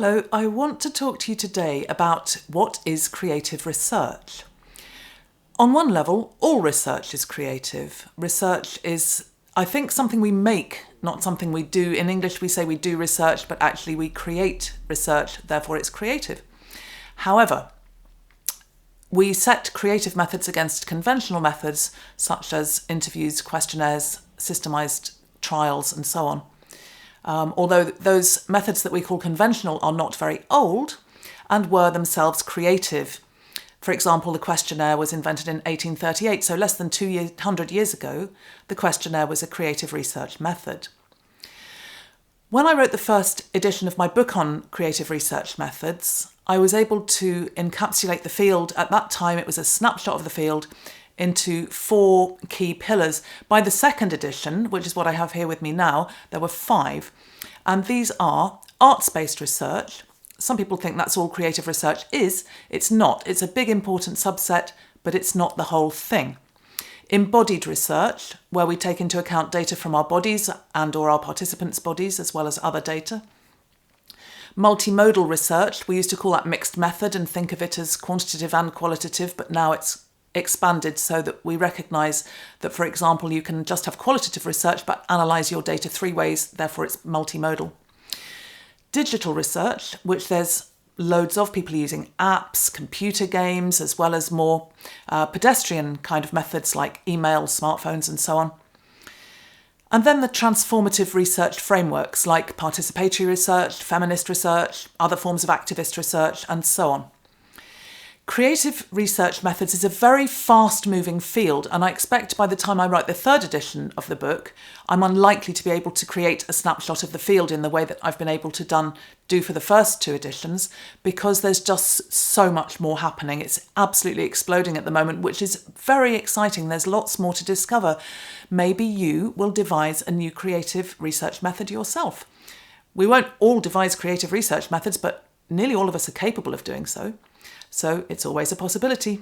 Hello, I want to talk to you today about what is creative research. On one level, all research is creative. Research is, I think, something we make, not something we do. In English, we say we do research, but actually we create research, therefore it's creative. However, we set creative methods against conventional methods, such as interviews, questionnaires, systemized trials, and so on. Although those methods that we call conventional are not very old and were themselves creative. For example, the questionnaire was invented in 1838, so less than 200 years ago, the questionnaire was a creative research method. When I wrote the first edition of my book on creative research methods, I was able to encapsulate the field. At that time, it was a snapshot of the field into 4 key pillars. By the second edition, which is what I have here with me now, there were 5. And these are arts-based research. Some people think that's all creative research is. It's not. It's a big important subset, but it's not the whole thing. Embodied research, where we take into account data from our bodies and or our participants' bodies, as well as other data. Multimodal research, we used to call that mixed method and think of it as quantitative and qualitative, but now it's expanded so that we recognise that, for example, you can just have qualitative research but analyse your data 3 ways, therefore it's multimodal. Digital research, which there's loads of, people using apps, computer games, as well as more pedestrian kind of methods like email, smartphones and so on. And then the transformative research frameworks like participatory research, feminist research, other forms of activist research and so on. Creative research methods is a very fast-moving field, and I expect by the time I write the 3rd edition of the book, I'm unlikely to be able to create a snapshot of the field in the way that I've been able to do for the first 2 editions, because there's just so much more happening. It's absolutely exploding at the moment, which is very exciting. There's lots more to discover. Maybe you will devise a new creative research method yourself. We won't all devise creative research methods, but nearly all of us are capable of doing so. So it's always a possibility.